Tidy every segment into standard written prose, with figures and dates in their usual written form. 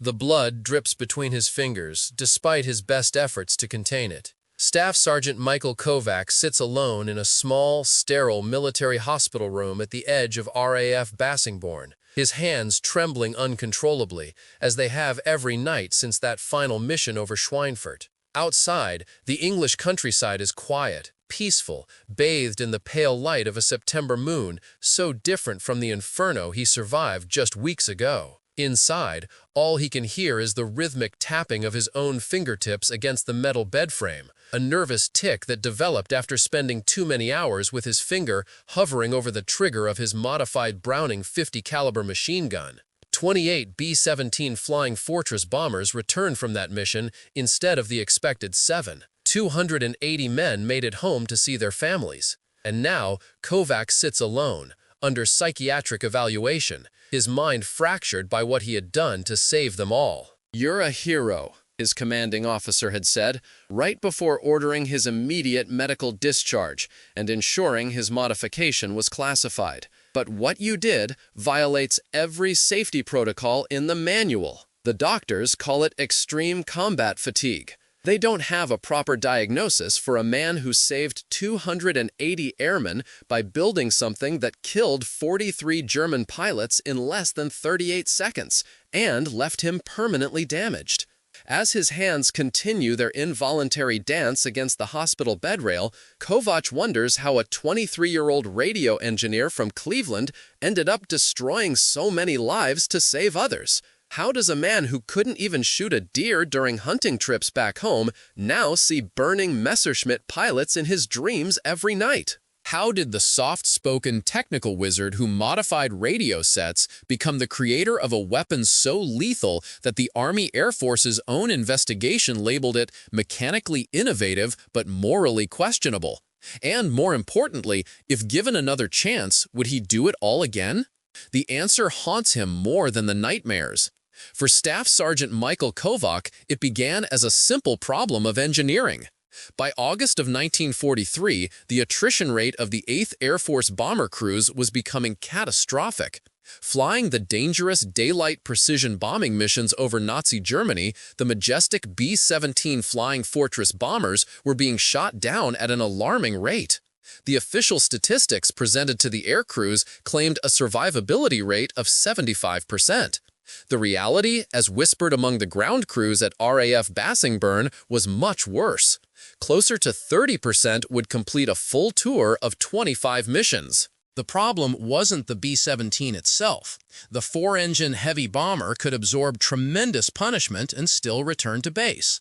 The blood drips between his fingers, despite his best efforts to contain it. Staff Sergeant Michael Kovac sits alone in a small, sterile military hospital room at the edge of RAF Bassingbourn, his hands trembling uncontrollably, as they have every night since that final mission over Schweinfurt. Outside, the English countryside is quiet, peaceful, bathed in the pale light of a September moon, so different from the inferno he survived just weeks ago. Inside, all he can hear is the rhythmic tapping of his own fingertips against the metal bedframe, a nervous tic that developed after spending too many hours with his finger hovering over the trigger of his modified Browning 50 caliber machine gun. 28 B-17 Flying Fortress bombers returned from that mission instead of the expected 7. 280 men made it home to see their families. And now, Kovac sits alone, under psychiatric evaluation, his mind fractured by what he had done to save them all. "You're a hero," his commanding officer had said, right before ordering his immediate medical discharge and ensuring his modification was classified. "But what you did violates every safety protocol in the manual. The doctors call it extreme combat fatigue. They don't have a proper diagnosis for a man who saved 280 airmen by building something that killed 43 German pilots in less than 38 seconds and left him permanently damaged." As his hands continue their involuntary dance against the hospital bedrail, Kovac wonders how a 23-year-old radio engineer from Cleveland ended up destroying so many lives to save others. How does a man who couldn't even shoot a deer during hunting trips back home now see burning Messerschmitt pilots in his dreams every night? How did the soft-spoken technical wizard who modified radio sets become the creator of a weapon so lethal that the Army Air Force's own investigation labeled it mechanically innovative but morally questionable? And more importantly, if given another chance, would he do it all again? The answer haunts him more than the nightmares. For Staff Sergeant Michael Kovac, it began as a simple problem of engineering. By August of 1943, the attrition rate of the 8th Air Force bomber crews was becoming catastrophic. Flying the dangerous daylight precision bombing missions over Nazi Germany, the majestic B-17 Flying Fortress bombers were being shot down at an alarming rate. The official statistics presented to the air crews claimed a survivability rate of 75%. The reality, as whispered among the ground crews at RAF Bassingbourn, was much worse. Closer to 30% would complete a full tour of 25 missions. The problem wasn't the B-17 itself. The 4-engine heavy bomber could absorb tremendous punishment and still return to base.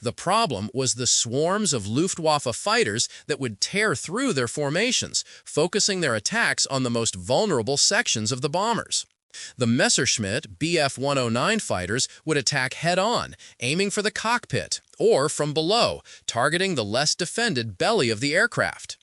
The problem was the swarms of Luftwaffe fighters that would tear through their formations, focusing their attacks on the most vulnerable sections of the bombers. The Messerschmitt Bf-109 fighters would attack head-on, aiming for the cockpit, or from below, targeting the less defended belly of the aircraft.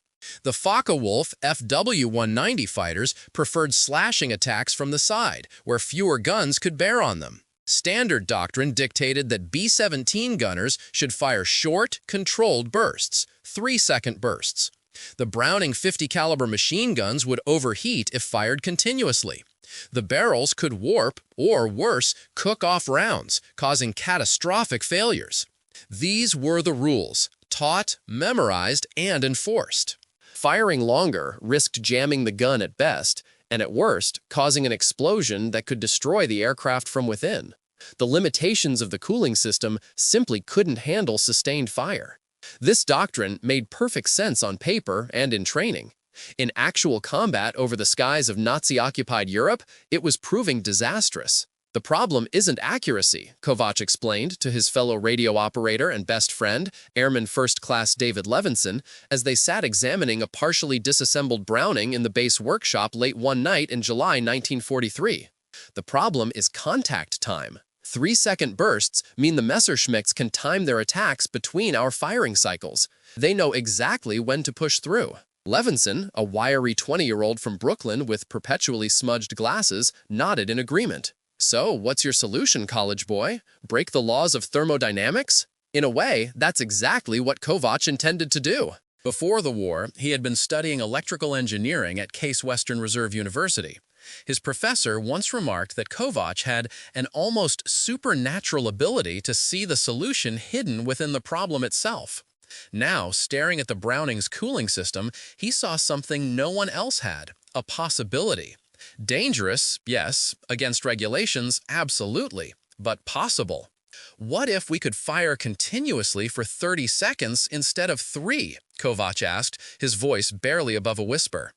The Focke-Wulf FW-190 fighters preferred slashing attacks from the side, where fewer guns could bear on them. Standard doctrine dictated that B-17 gunners should fire short, controlled bursts, 3-second bursts. The Browning 50 caliber machine guns would overheat if fired continuously. The barrels could warp, or worse, cook off rounds, causing catastrophic failures. These were the rules, taught, memorized, and enforced. Firing longer risked jamming the gun at best, and at worst, causing an explosion that could destroy the aircraft from within. The limitations of the cooling system simply couldn't handle sustained fire. This doctrine made perfect sense on paper and in training. In actual combat over the skies of Nazi-occupied Europe, it was proving disastrous. "The problem isn't accuracy," Kovac explained to his fellow radio operator and best friend, Airman First Class David Levinson, as they sat examining a partially disassembled Browning in the base workshop late one night in July 1943. "The problem is contact time. 3-second bursts mean the Messerschmitts can time their attacks between our firing cycles. They know exactly when to push through." Levinson, a wiry 20-year-old from Brooklyn with perpetually smudged glasses, nodded in agreement. "So, what's your solution, college boy? Break the laws of thermodynamics?" In a way, that's exactly what Kovac intended to do. Before the war, he had been studying electrical engineering at Case Western Reserve University. His professor once remarked that Kovacs had an almost supernatural ability to see the solution hidden within the problem itself. Now, staring at the Browning's cooling system, he saw something no one else had, a possibility. Dangerous, yes. Against regulations, absolutely. But possible. What if we could fire continuously for 30 seconds instead of 3? Kovacs asked, his voice barely above a whisper.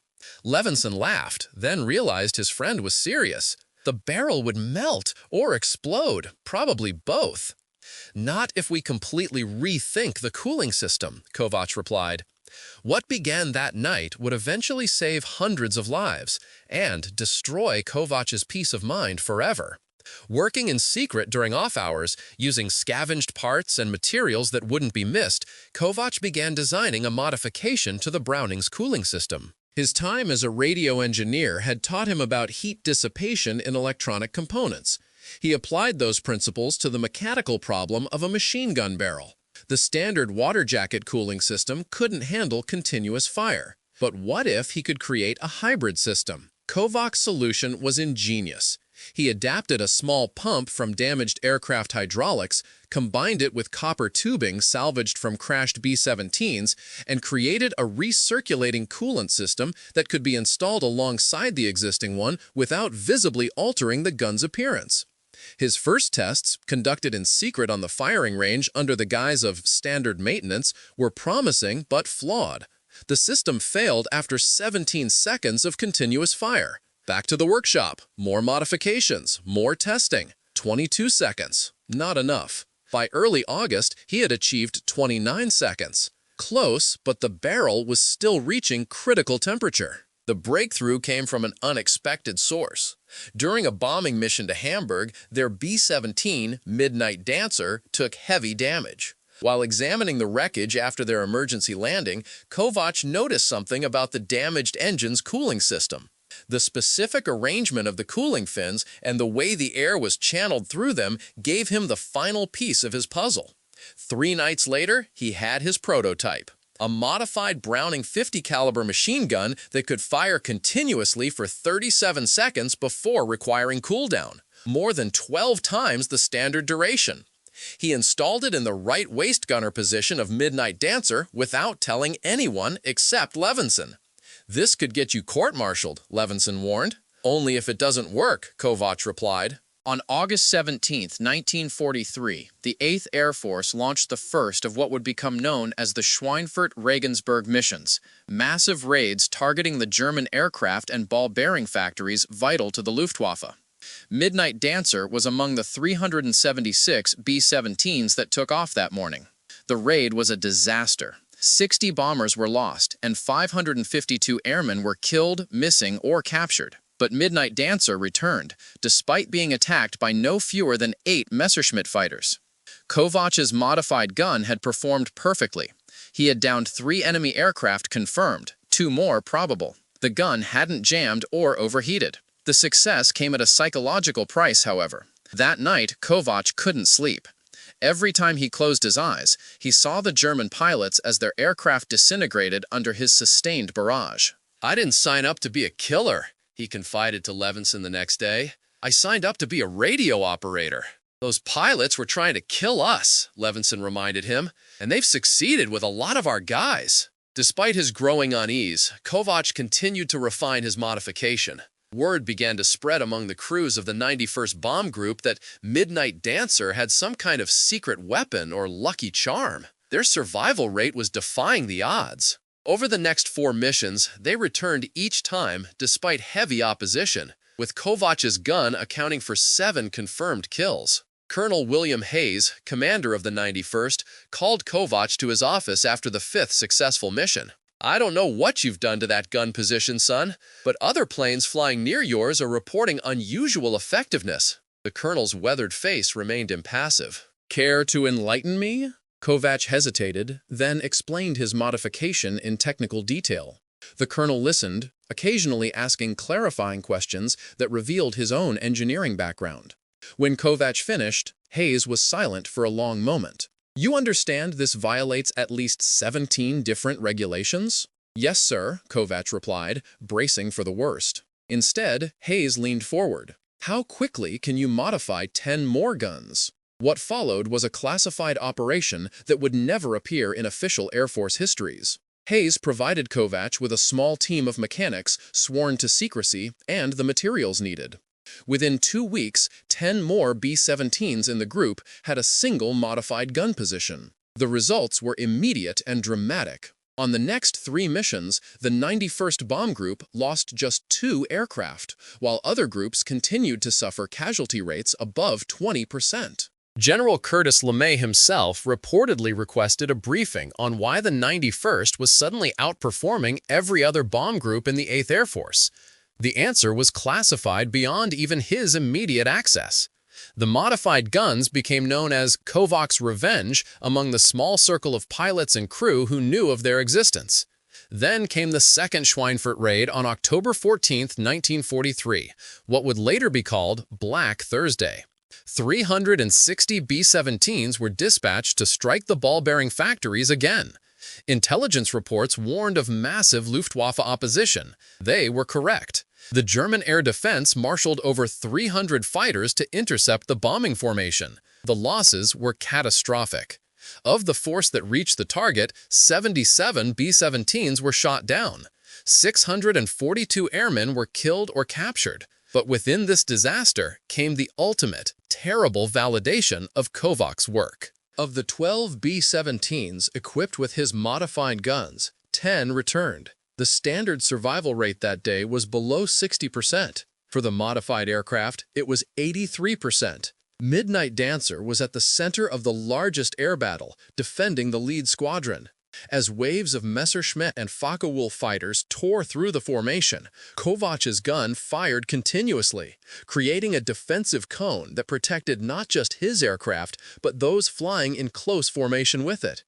Levinson laughed, then realized his friend was serious. The barrel would melt or explode, probably both. Not if we completely rethink the cooling system, Kovacs replied. What began that night would eventually save hundreds of lives and destroy Kovacs' peace of mind forever. Working in secret during off-hours, using scavenged parts and materials that wouldn't be missed, Kovacs began designing a modification to the Browning's cooling system. His time as a radio engineer had taught him about heat dissipation in electronic components. He applied those principles to the mechanical problem of a machine gun barrel. The standard water jacket cooling system couldn't handle continuous fire. But what if he could create a hybrid system? Kovacs' solution was ingenious. He adapted a small pump from damaged aircraft hydraulics, combined it with copper tubing salvaged from crashed B-17s, and created a recirculating coolant system that could be installed alongside the existing one without visibly altering the gun's appearance. His first tests, conducted in secret on the firing range under the guise of standard maintenance, were promising but flawed. The system failed after 17 seconds of continuous fire. Back to the workshop. More modifications, more testing. 22 seconds. Not enough. By early August, he had achieved 29 seconds. Close, but the barrel was still reaching critical temperature. The breakthrough came from an unexpected source. During a bombing mission to Hamburg, their B-17 Midnight Dancer took heavy damage. While examining the wreckage after their emergency landing, Kovacs noticed something about the damaged engine's cooling system. The specific arrangement of the cooling fins and the way the air was channeled through them gave him the final piece of his puzzle. 3 nights later, he had his prototype. A modified Browning .50 caliber machine gun that could fire continuously for 37 seconds before requiring cooldown, more than 12 times the standard duration. He installed it in the right waist gunner position of Midnight Dancer without telling anyone except Levinson. This could get you court-martialed, Levinson warned. Only if it doesn't work, Kovacs replied. On August 17, 1943, the 8th Air Force launched the first of what would become known as the Schweinfurt-Regensburg missions, massive raids targeting the German aircraft and ball bearing factories vital to the Luftwaffe. Midnight Dancer was among the 376 B-17s that took off that morning. The raid was a disaster. 60 bombers were lost, and 552 airmen were killed, missing, or captured. But Midnight Dancer returned, despite being attacked by no fewer than 8 Messerschmitt fighters. Kovacs' modified gun had performed perfectly. He had downed 3 enemy aircraft confirmed, 2 more probable. The gun hadn't jammed or overheated. The success came at a psychological price, however. That night, Kovacs couldn't sleep. Every time he closed his eyes, he saw the German pilots as their aircraft disintegrated under his sustained barrage. "I didn't sign up to be a killer," he confided to Levinson the next day. "I signed up to be a radio operator." "Those pilots were trying to kill us," Levinson reminded him, "and they've succeeded with a lot of our guys." Despite his growing unease, Kovacs continued to refine his modification. Word began to spread among the crews of the 91st Bomb Group that Midnight Dancer had some kind of secret weapon or lucky charm. Their survival rate was defying the odds. Over the next 4 missions, they returned each time despite heavy opposition, with Kovacs' gun accounting for 7 confirmed kills. Colonel William Hayes, commander of the 91st, called Kovacs to his office after the 5th successful mission. "I don't know what you've done to that gun position, son, but other planes flying near yours are reporting unusual effectiveness." The colonel's weathered face remained impassive. "Care to enlighten me?" Kovacs hesitated, then explained his modification in technical detail. The colonel listened, occasionally asking clarifying questions that revealed his own engineering background. When Kovacs finished, Hayes was silent for a long moment. "You understand this violates at least 17 different regulations?" "Yes, sir," Kovacs replied, bracing for the worst. Instead, Hayes leaned forward. How quickly can you modify 10 more guns? What followed was a classified operation that would never appear in official Air Force histories. Hayes provided Kovacs with a small team of mechanics sworn to secrecy and the materials needed. Within 2 weeks, 10 more B-17s in the group had a single modified gun position. The results were immediate and dramatic. On the next 3 missions, the 91st Bomb Group lost just 2 aircraft, while other groups continued to suffer casualty rates above 20%. General Curtis LeMay himself reportedly requested a briefing on why the 91st was suddenly outperforming every other bomb group in the 8th Air Force. The answer was classified beyond even his immediate access. The modified guns became known as Kovacs' Revenge among the small circle of pilots and crew who knew of their existence. Then came the second Schweinfurt raid on October 14, 1943, what would later be called Black Thursday. 360 B-17s were dispatched to strike the ball-bearing factories again. Intelligence reports warned of massive Luftwaffe opposition. They were correct. The German air defense marshaled over 300 fighters to intercept the bombing formation. The losses were catastrophic. Of the force that reached the target, 77 B-17s were shot down. 642 airmen were killed or captured. But within this disaster came the ultimate, terrible validation of Kovacs' work. Of the 12 B-17s equipped with his modified guns, 10 returned. The standard survival rate that day was below 60%. For the modified aircraft, it was 83%. Midnight Dancer was at the center of the largest air battle, defending the lead squadron. As waves of Messerschmitt and Focke-Wulf fighters tore through the formation, Kovacs' gun fired continuously, creating a defensive cone that protected not just his aircraft, but those flying in close formation with it.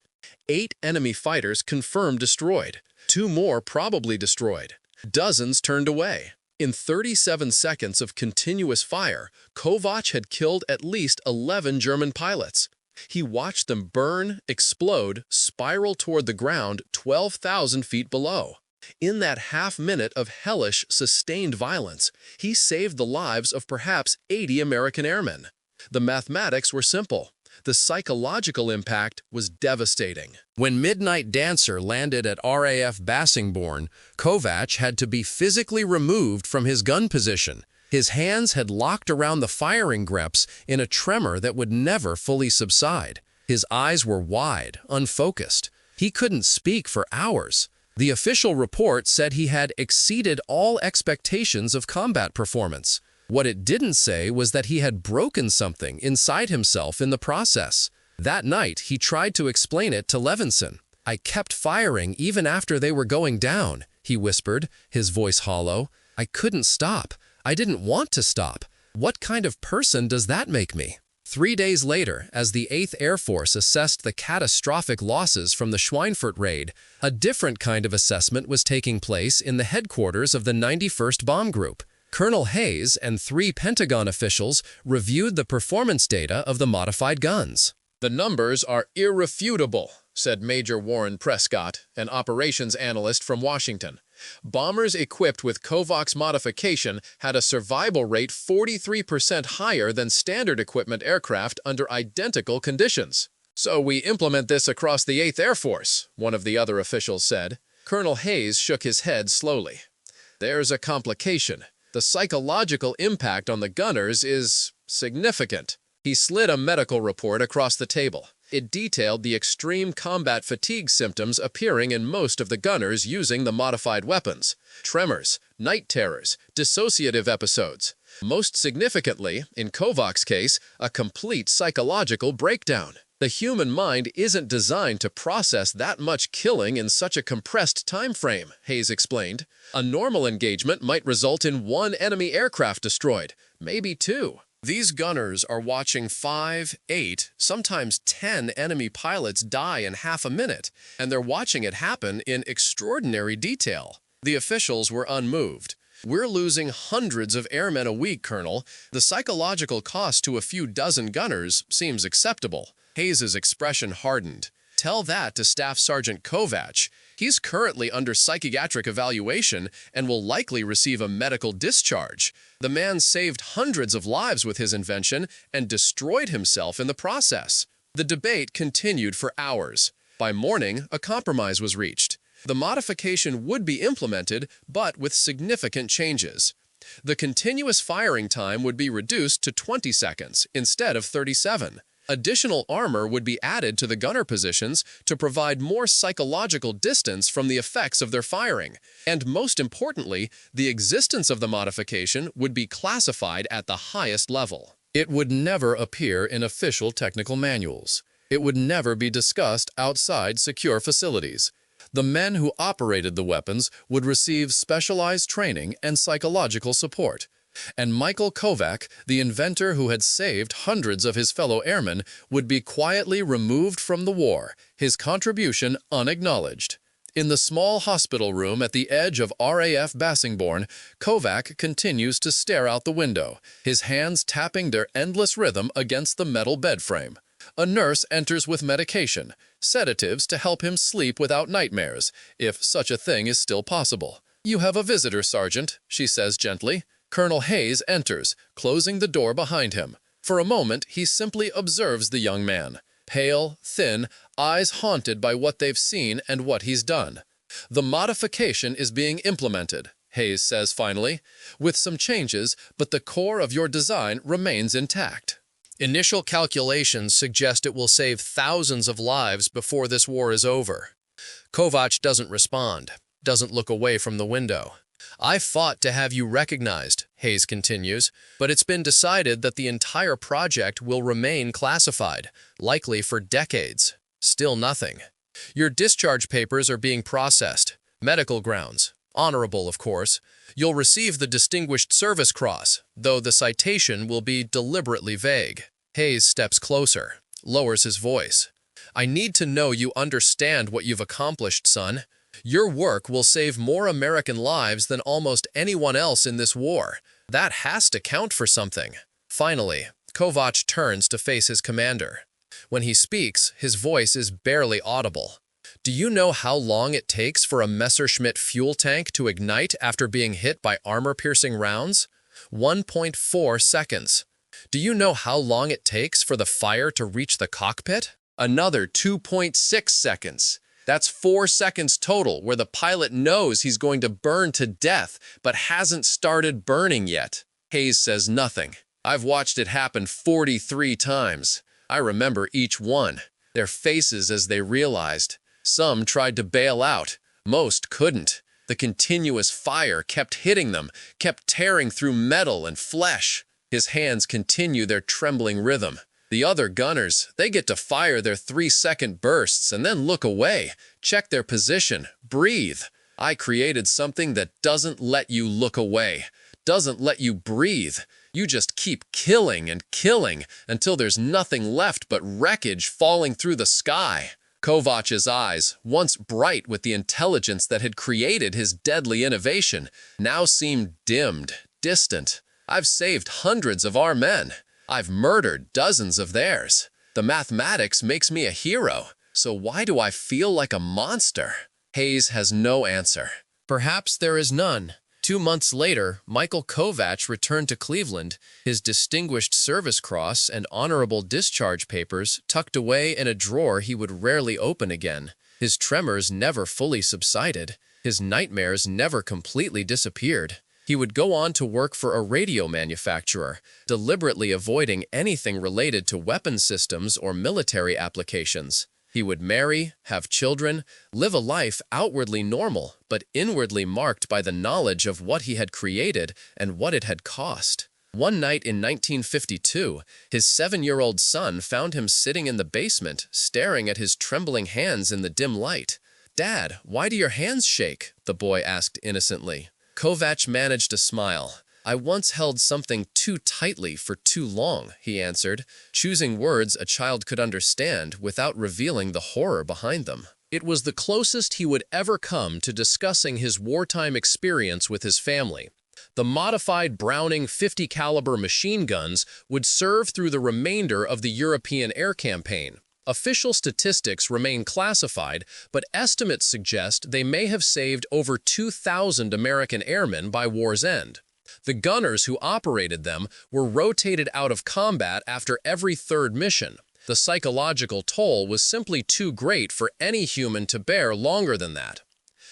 8 enemy fighters confirmed destroyed. 2 more probably destroyed. Dozens turned away. In 37 seconds of continuous fire, Kovacs had killed at least 11 German pilots. He watched them burn, explode, spiral toward the ground 12,000 feet below. In that half-minute of hellish, sustained violence, he saved the lives of perhaps 80 American airmen. The mathematics were simple. The psychological impact was devastating. When Midnight Dancer landed at RAF Bassingbourn, Kovacs had to be physically removed from his gun position. His hands had locked around the firing grips in a tremor that would never fully subside. His eyes were wide, unfocused. He couldn't speak for hours. The official report said he had exceeded all expectations of combat performance. What it didn't say was that he had broken something inside himself in the process. That night, he tried to explain it to Levinson. "I kept firing even after they were going down," he whispered, his voice hollow. "I couldn't stop. I didn't want to stop. What kind of person does that make me?" 3 days later, as the 8th Air Force assessed the catastrophic losses from the Schweinfurt raid, a different kind of assessment was taking place in the headquarters of the 91st Bomb Group. Colonel Hayes and 3 Pentagon officials reviewed the performance data of the modified guns. "The numbers are irrefutable," said Major Warren Prescott, an operations analyst from Washington. "Bombers equipped with Kovacs modification had a survival rate 43% higher than standard equipment aircraft under identical conditions." "So we implement this across the 8th Air Force," one of the other officials said. Colonel Hayes shook his head slowly. "There's a complication. The psychological impact on the gunners is significant." He slid a medical report across the table. It detailed the extreme combat fatigue symptoms appearing in most of the gunners using the modified weapons. Tremors, night terrors, dissociative episodes. Most significantly, in Kovacs' case, a complete psychological breakdown. The human mind isn't designed to process that much killing in such a compressed time frame, Hayes explained. A normal engagement might result in 1 enemy aircraft destroyed, maybe 2. These gunners are watching 5, 8, sometimes 10 enemy pilots die in half a minute, and they're watching it happen in extraordinary detail. The officials were unmoved. "We're losing hundreds of airmen a week, Colonel. The psychological cost to a few dozen gunners seems acceptable." Hayes's expression hardened. Tell that to Staff Sergeant Kovac. He's currently under psychiatric evaluation and will likely receive a medical discharge. The man saved hundreds of lives with his invention and destroyed himself in the process. The debate continued for hours. By morning, a compromise was reached. The modification would be implemented, but with significant changes. The continuous firing time would be reduced to 20 seconds instead of 37. Additional armor would be added to the gunner positions to provide more psychological distance from the effects of their firing. And most importantly, the existence of the modification would be classified at the highest level. It would never appear in official technical manuals. It would never be discussed outside secure facilities. The men who operated the weapons would receive specialized training and psychological support. And Michael Kovac, the inventor who had saved hundreds of his fellow airmen, would be quietly removed from the war, his contribution unacknowledged. In the small hospital room at the edge of RAF Bassingbourn, Kovac continues to stare out the window, his hands tapping their endless rhythm against the metal bed frame. A nurse enters with medication, sedatives to help him sleep without nightmares, if such a thing is still possible. "You have a visitor, Sergeant," she says gently. Colonel Hayes enters, closing the door behind him. For a moment, he simply observes the young man. Pale, thin, eyes haunted by what they've seen and what he's done. "The modification is being implemented," Hayes says finally, "with some changes, but the core of your design remains intact. Initial calculations suggest it will save thousands of lives before this war is over." Kovac doesn't respond, doesn't look away from the window. "I fought to have you recognized," Hayes continues, "but it's been decided that the entire project will remain classified, likely for decades. Still nothing. Your discharge papers are being processed. Medical grounds. Honorable, of course. You'll receive the Distinguished Service Cross, though the citation will be deliberately vague." Hayes steps closer, lowers his voice. "I need to know you understand what you've accomplished, son. Your work will save more American lives than almost anyone else in this war. That has to count for something." Finally, Kovac turns to face his commander. When he speaks, his voice is barely audible. "Do you know how long it takes for a Messerschmitt fuel tank to ignite after being hit by armor-piercing rounds? 1.4 seconds. Do you know how long it takes for the fire to reach the cockpit? Another 2.6 seconds. That's 4 seconds total where the pilot knows he's going to burn to death but hasn't started burning yet." Hayes says nothing. "I've watched it happen 43 times. I remember each one. Their faces as they realized. Some tried to bail out. Most couldn't. The continuous fire kept hitting them, kept tearing through metal and flesh." His hands continue their trembling rhythm. "The other gunners, they get to fire their 3-second bursts and then look away, check their position, breathe. I created something that doesn't let you look away, doesn't let you breathe. You just keep killing and killing until there's nothing left but wreckage falling through the sky." Kovac's eyes, once bright with the intelligence that had created his deadly innovation, now seemed dimmed, distant. "I've saved hundreds of our men. I've murdered dozens of theirs. The mathematics makes me a hero. So why do I feel like a monster?" Hayes has no answer. Perhaps there is none. 2 months later, Michael Kovac returned to Cleveland, his Distinguished Service Cross and honorable discharge papers tucked away in a drawer he would rarely open again. His tremors never fully subsided. His nightmares never completely disappeared. He would go on to work for a radio manufacturer, deliberately avoiding anything related to weapon systems or military applications. He would marry, have children, live a life outwardly normal, but inwardly marked by the knowledge of what he had created and what it had cost. One night in 1952, his 7-year-old son found him sitting in the basement, staring at his trembling hands in the dim light. "Dad, why do your hands shake?" the boy asked innocently. Kovac managed a smile. "I once held something too tightly for too long," he answered, choosing words a child could understand without revealing the horror behind them. It was the closest he would ever come to discussing his wartime experience with his family. The modified Browning 50 caliber machine guns would serve through the remainder of the European air campaign. Official statistics remain classified, but estimates suggest they may have saved over 2,000 American airmen by war's end. The gunners who operated them were rotated out of combat after every third mission. The psychological toll was simply too great for any human to bear longer than that.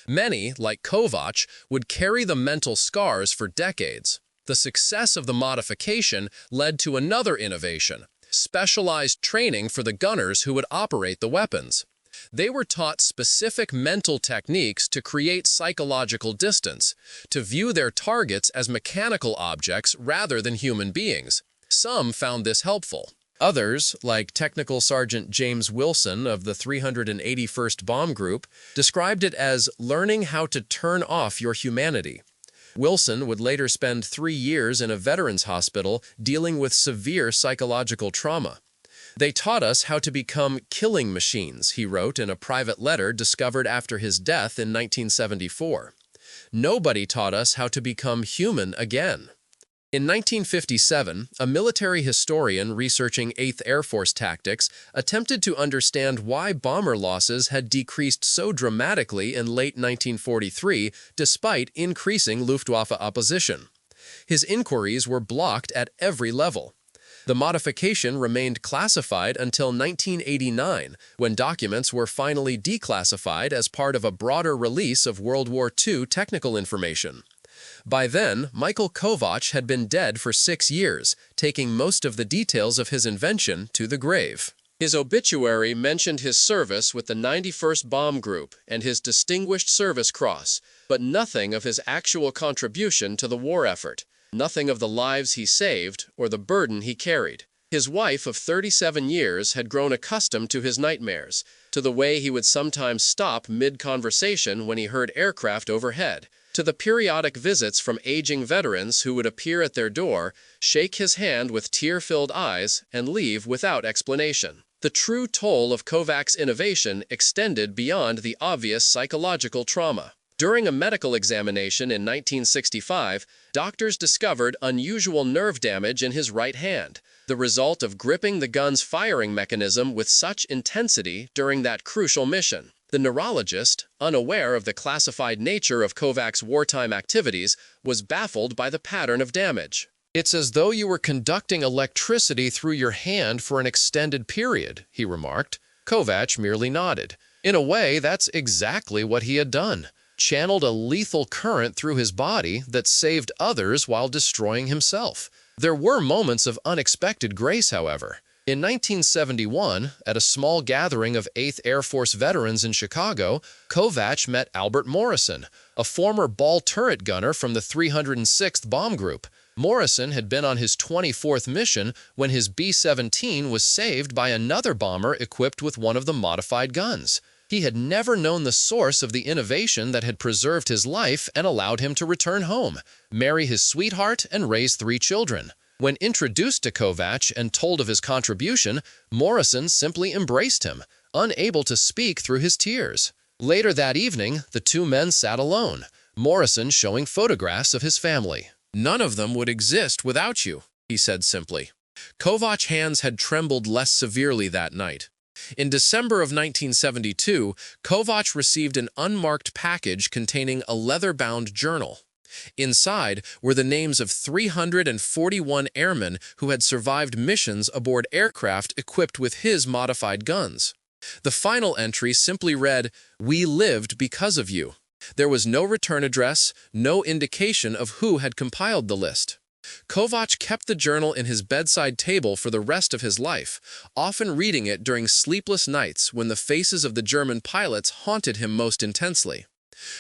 Many, like Kovac, would carry the mental scars for decades. The success of the modification led to another innovation: specialized training for the gunners who would operate the weapons. They were taught specific mental techniques to create psychological distance, to view their targets as mechanical objects rather than human beings. Some found this helpful. Others, like Technical Sergeant James Wilson of the 381st Bomb Group, described it as learning how to turn off your humanity. Wilson would later spend 3 years in a veterans hospital dealing with severe psychological trauma. "They taught us how to become killing machines," he wrote in a private letter discovered after his death in 1974. "Nobody taught us how to become human again." In 1957, a military historian researching 8th Air Force tactics attempted to understand why bomber losses had decreased so dramatically in late 1943 despite increasing Luftwaffe opposition. His inquiries were blocked at every level. The modification remained classified until 1989, when documents were finally declassified as part of a broader release of World War II technical information. By then, Michael Kovac had been dead for 6 years, taking most of the details of his invention to the grave. His obituary mentioned his service with the 91st Bomb Group and his Distinguished Service Cross, but nothing of his actual contribution to the war effort, nothing of the lives he saved or the burden he carried. His wife of 37 years had grown accustomed to his nightmares, to the way he would sometimes stop mid-conversation when he heard aircraft overhead, to the periodic visits from aging veterans who would appear at their door, shake his hand with tear-filled eyes, and leave without explanation. The true toll of Kovac's innovation extended beyond the obvious psychological trauma. During a medical examination in 1965, doctors discovered unusual nerve damage in his right hand, the result of gripping the gun's firing mechanism with such intensity during that crucial mission. The neurologist, unaware of the classified nature of Kovac's wartime activities, was baffled by the pattern of damage. "It's as though you were conducting electricity through your hand for an extended period," he remarked. Kovac merely nodded. In a way, that's exactly what he had done. Channeled a lethal current through his body that saved others while destroying himself. There were moments of unexpected grace, however. In 1971, at a small gathering of 8th Air Force veterans in Chicago, Kovac met Albert Morrison, a former ball turret gunner from the 306th Bomb Group. Morrison had been on his 24th mission when his B-17 was saved by another bomber equipped with one of the modified guns. He had never known the source of the innovation that had preserved his life and allowed him to return home, marry his sweetheart, and raise 3 children. When introduced to Kovac and told of his contribution, Morrison simply embraced him, unable to speak through his tears. Later that evening, the 2 men sat alone, Morrison showing photographs of his family. "None of them would exist without you," he said simply. Kovac's hands had trembled less severely that night. In December of 1972, Kovac received an unmarked package containing a leather-bound journal. Inside were the names of 341 airmen who had survived missions aboard aircraft equipped with his modified guns. The final entry simply read, "We lived because of you." There was no return address, no indication of who had compiled the list. Kovac kept the journal in his bedside table for the rest of his life, often reading it during sleepless nights when the faces of the German pilots haunted him most intensely.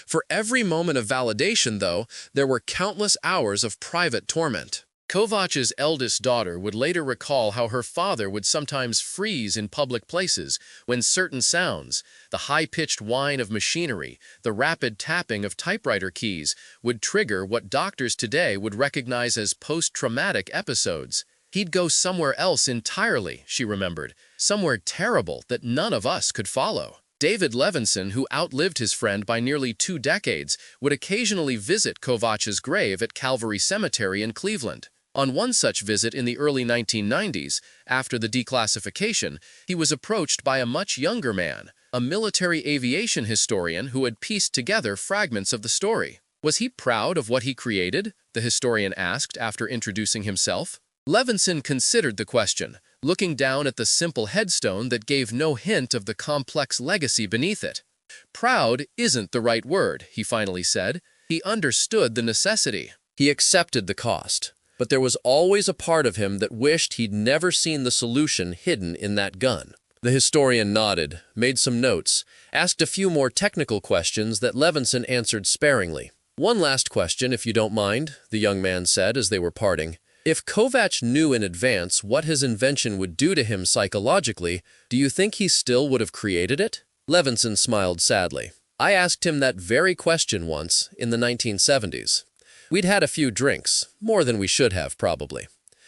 For every moment of validation, though, there were countless hours of private torment. Kovac's eldest daughter would later recall how her father would sometimes freeze in public places when certain sounds, the high-pitched whine of machinery, the rapid tapping of typewriter keys, would trigger what doctors today would recognize as post-traumatic episodes. "He'd go somewhere else entirely," she remembered, "somewhere terrible that none of us could follow." David Levinson, who outlived his friend by nearly 2 decades, would occasionally visit Kovac's grave at Calvary Cemetery in Cleveland. On one such visit in the early 1990s, after the declassification, he was approached by a much younger man, a military aviation historian who had pieced together fragments of the story. Was he proud of what he created? The historian asked after introducing himself. Levinson considered the question, looking down at the simple headstone that gave no hint of the complex legacy beneath it. Proud isn't the right word, he finally said. He understood the necessity. He accepted the cost. But there was always a part of him that wished he'd never seen the solution hidden in that gun. The historian nodded, made some notes, asked a few more technical questions that Levinson answered sparingly. "One last question, if you don't mind," the young man said as they were parting. "If Kovacs knew in advance what his invention would do to him psychologically, do you think he still would have created it?" Levinson smiled sadly. "I asked him that very question once, in the 1970s. We'd had a few drinks, more than we should have, probably.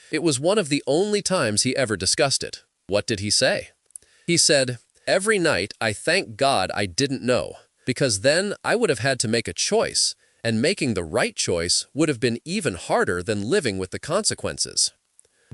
It was one of the only times he ever discussed it. What did he say? He said, 'Every night I thank God I didn't know, because then I would have had to make a choice, and making the right choice would have been even harder than living with the consequences.'"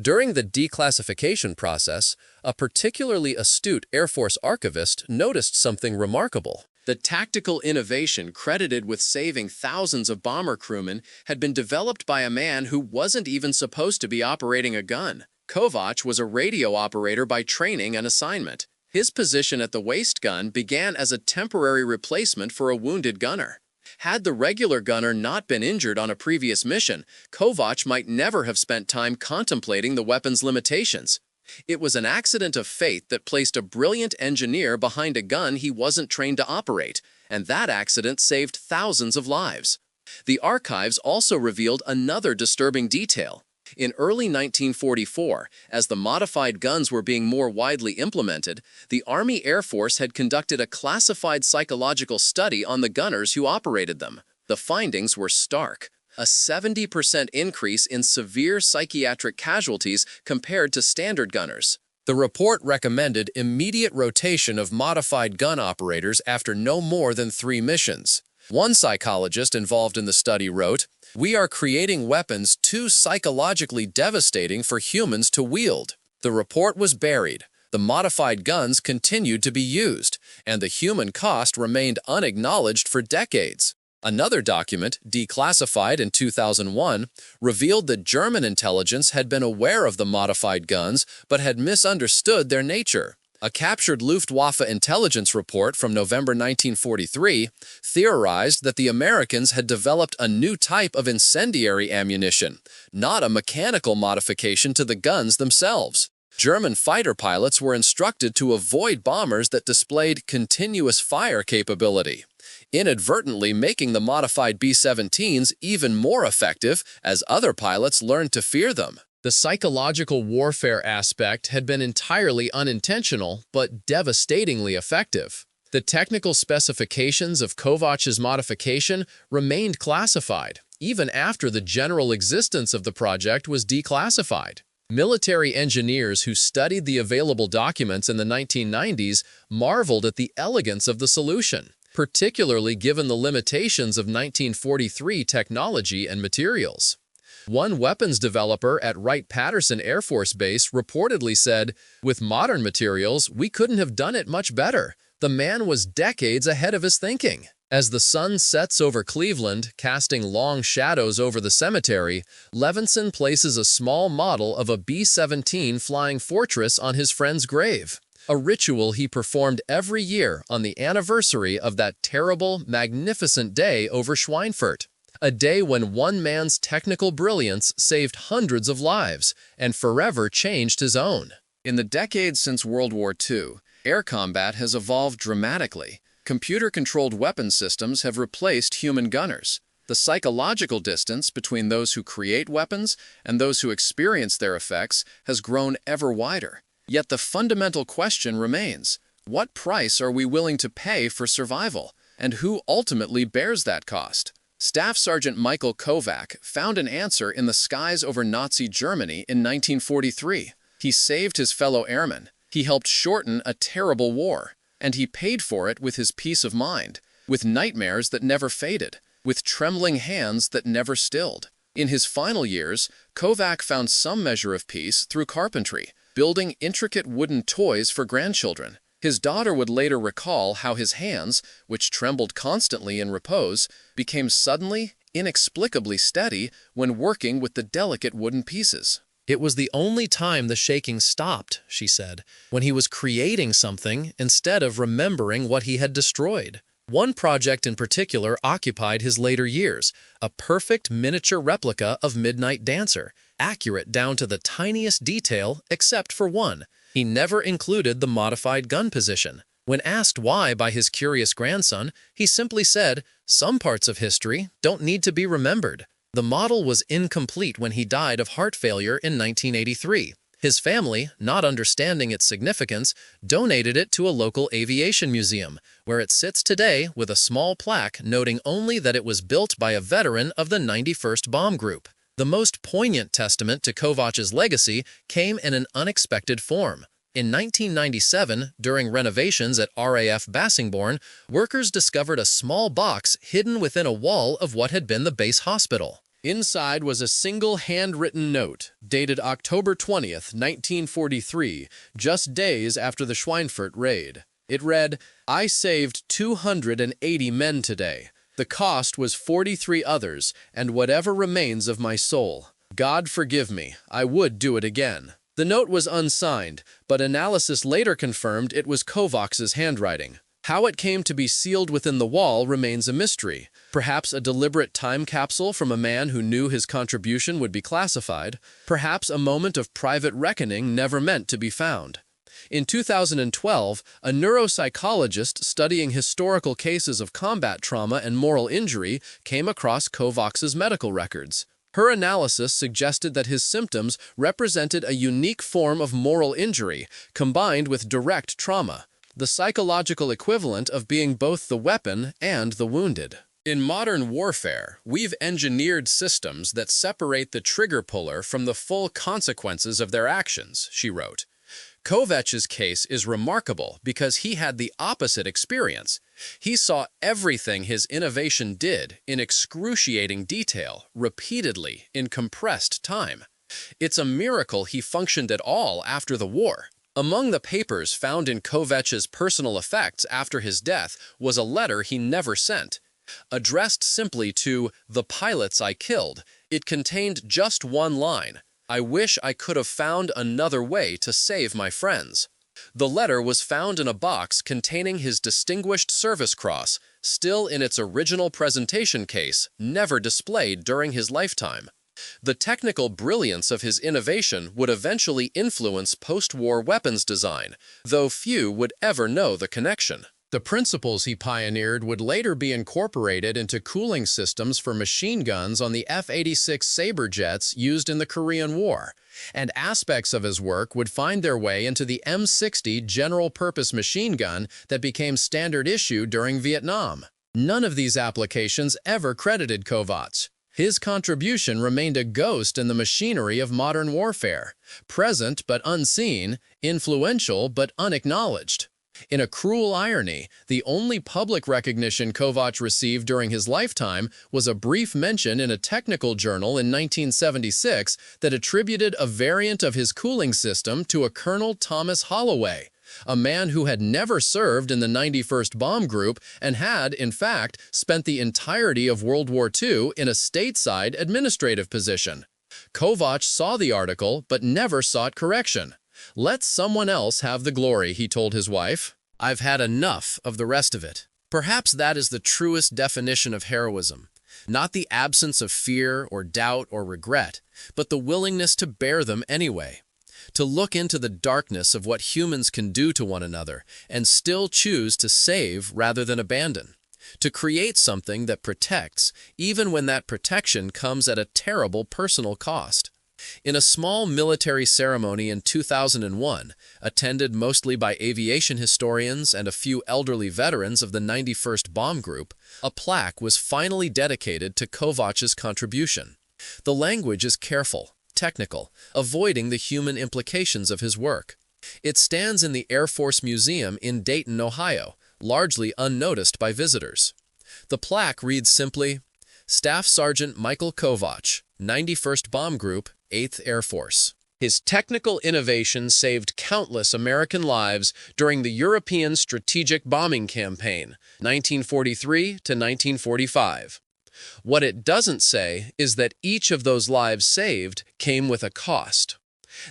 During the declassification process, a particularly astute Air Force archivist noticed something remarkable. The tactical innovation credited with saving thousands of bomber crewmen had been developed by a man who wasn't even supposed to be operating a gun. Kovacs was a radio operator by training and assignment. His position at the waist gun began as a temporary replacement for a wounded gunner. Had the regular gunner not been injured on a previous mission, Kovacs might never have spent time contemplating the weapon's limitations. It was an accident of fate that placed a brilliant engineer behind a gun he wasn't trained to operate, and that accident saved thousands of lives. The archives also revealed another disturbing detail. In early 1944, as the modified guns were being more widely implemented, the Army Air Force had conducted a classified psychological study on the gunners who operated them. The findings were stark. A 70% increase in severe psychiatric casualties compared to standard gunners. The report recommended immediate rotation of modified gun operators after no more than 3 missions. One psychologist involved in the study wrote, "We are creating weapons too psychologically devastating for humans to wield." The report was buried. The modified guns continued to be used, and the human cost remained unacknowledged for decades. Another document, declassified in 2001, revealed that German intelligence had been aware of the modified guns but had misunderstood their nature. A captured Luftwaffe intelligence report from November 1943 theorized that the Americans had developed a new type of incendiary ammunition, not a mechanical modification to the guns themselves. German fighter pilots were instructed to avoid bombers that displayed continuous fire capability, inadvertently making the modified B-17s even more effective as other pilots learned to fear them. The psychological warfare aspect had been entirely unintentional but devastatingly effective. The technical specifications of Kovacs' modification remained classified, even after the general existence of the project was declassified. Military engineers who studied the available documents in the 1990s marveled at the elegance of the solution, particularly given the limitations of 1943 technology and materials. One weapons developer at Wright-Patterson Air Force Base reportedly said, "With modern materials, we couldn't have done it much better. The man was decades ahead of his thinking." As the sun sets over Cleveland, casting long shadows over the cemetery, Levinson places a small model of a B-17 Flying Fortress on his friend's grave, a ritual he performed every year on the anniversary of that terrible, magnificent day over Schweinfurt. A day when one man's technical brilliance saved hundreds of lives and forever changed his own. In the decades since World War II, air combat has evolved dramatically. Computer-controlled weapon systems have replaced human gunners. The psychological distance between those who create weapons and those who experience their effects has grown ever wider. Yet the fundamental question remains, what price are we willing to pay for survival, and who ultimately bears that cost? Staff Sergeant Michael Kovacs found an answer in the skies over Nazi Germany in 1943. He saved his fellow airmen. He helped shorten a terrible war. And he paid for it with his peace of mind, with nightmares that never faded, with trembling hands that never stilled. In his final years, Kovac found some measure of peace through carpentry, building intricate wooden toys for grandchildren. His daughter would later recall how his hands, which trembled constantly in repose, became suddenly, inexplicably steady when working with the delicate wooden pieces. It was the only time the shaking stopped, she said, when he was creating something instead of remembering what he had destroyed. One project in particular occupied his later years, a perfect miniature replica of Midnight Dancer, accurate down to the tiniest detail except for one. He never included the modified gun position. When asked why by his curious grandson, he simply said, "Some parts of history don't need to be remembered." The model was incomplete when he died of heart failure in 1983. His family, not understanding its significance, donated it to a local aviation museum, where it sits today with a small plaque noting only that it was built by a veteran of the 91st Bomb Group. The most poignant testament to Kovac's legacy came in an unexpected form. In 1997, during renovations at RAF Bassingbourn, workers discovered a small box hidden within a wall of what had been the base hospital. Inside was a single handwritten note, dated October 20th, 1943, just days after the Schweinfurt raid. It read, "I saved 280 men today. The cost was 43 others, and whatever remains of my soul. God forgive me, I would do it again." The note was unsigned, but analysis later confirmed it was Kovac's handwriting. How it came to be sealed within the wall remains a mystery. Perhaps a deliberate time capsule from a man who knew his contribution would be classified. Perhaps a moment of private reckoning never meant to be found. In 2012, a neuropsychologist studying historical cases of combat trauma and moral injury came across Kovac's medical records. Her analysis suggested that his symptoms represented a unique form of moral injury combined with direct trauma, the psychological equivalent of being both the weapon and the wounded. In modern warfare, we've engineered systems that separate the trigger puller from the full consequences of their actions, she wrote. Kovac's case is remarkable because he had the opposite experience. He saw everything his innovation did in excruciating detail, repeatedly, in compressed time. It's a miracle he functioned at all after the war. Among the papers found in Kovac's personal effects after his death was a letter he never sent. Addressed simply to "the pilots I killed," it contained just one line: "I wish I could have found another way to save my friends." The letter was found in a box containing his Distinguished Service Cross, still in its original presentation case, never displayed during his lifetime. The technical brilliance of his innovation would eventually influence post-war weapons design, though few would ever know the connection. The principles he pioneered would later be incorporated into cooling systems for machine guns on the F-86 Sabre jets used in the Korean War, and aspects of his work would find their way into the M60 general-purpose machine gun that became standard issue during Vietnam. None of these applications ever credited Kovac. His contribution remained a ghost in the machinery of modern warfare, present but unseen, influential but unacknowledged. In a cruel irony, the only public recognition Kovac received during his lifetime was a brief mention in a technical journal in 1976 that attributed a variant of his cooling system to a Colonel Thomas Holloway, a man who had never served in the 91st Bomb Group and had, in fact, spent the entirety of World War II in a stateside administrative position. Kovac saw the article but never sought correction. "Let someone else have the glory," he told his wife. "I've had enough of the rest of it." Perhaps that is the truest definition of heroism. Not the absence of fear or doubt or regret, but the willingness to bear them anyway. To look into the darkness of what humans can do to one another and still choose to save rather than abandon. To create something that protects, even when that protection comes at a terrible personal cost. In a small military ceremony in 2001, attended mostly by aviation historians and a few elderly veterans of the 91st Bomb Group, a plaque was finally dedicated to Kovac's contribution. The language is careful, technical, avoiding the human implications of his work. It stands in the Air Force Museum in Dayton, Ohio, largely unnoticed by visitors. The plaque reads simply, "Staff Sergeant Michael Kovac, 91st Bomb Group, 8th Air Force. His technical innovation saved countless American lives during the European Strategic Bombing Campaign, 1943 to 1945. What it doesn't say is that each of those lives saved came with a cost.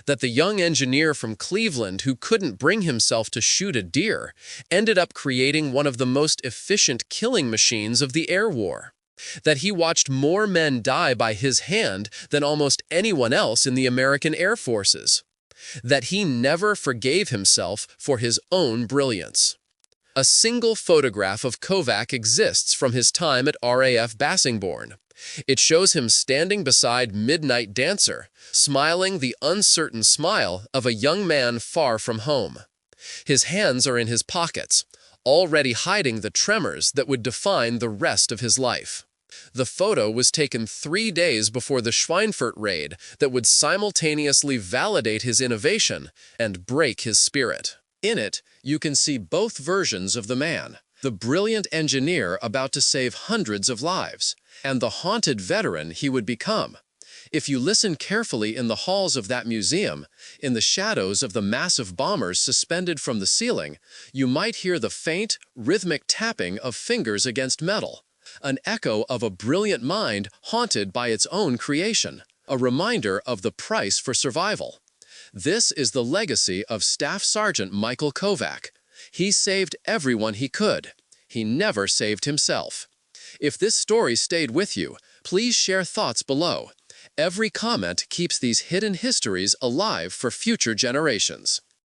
That the young engineer from Cleveland who couldn't bring himself to shoot a deer ended up creating one of the most efficient killing machines of the air war. That he watched more men die by his hand than almost anyone else in the American Air Forces. That he never forgave himself for his own brilliance. A single photograph of Kovac exists from his time at RAF Bassingbourn. It shows him standing beside Midnight Dancer, smiling the uncertain smile of a young man far from home. His hands are in his pockets, already hiding the tremors that would define the rest of his life. The photo was taken 3 days before the Schweinfurt raid that would simultaneously validate his innovation and break his spirit. In it, you can see both versions of the man, the brilliant engineer about to save hundreds of lives, and the haunted veteran he would become. If you listen carefully in the halls of that museum, in the shadows of the massive bombers suspended from the ceiling, you might hear the faint, rhythmic tapping of fingers against metal, an echo of a brilliant mind haunted by its own creation, a reminder of the price for survival. This is the legacy of Staff Sergeant Michael Kovac. He saved everyone he could. He never saved himself. If this story stayed with you, please share thoughts below. Every comment keeps these hidden histories alive for future generations.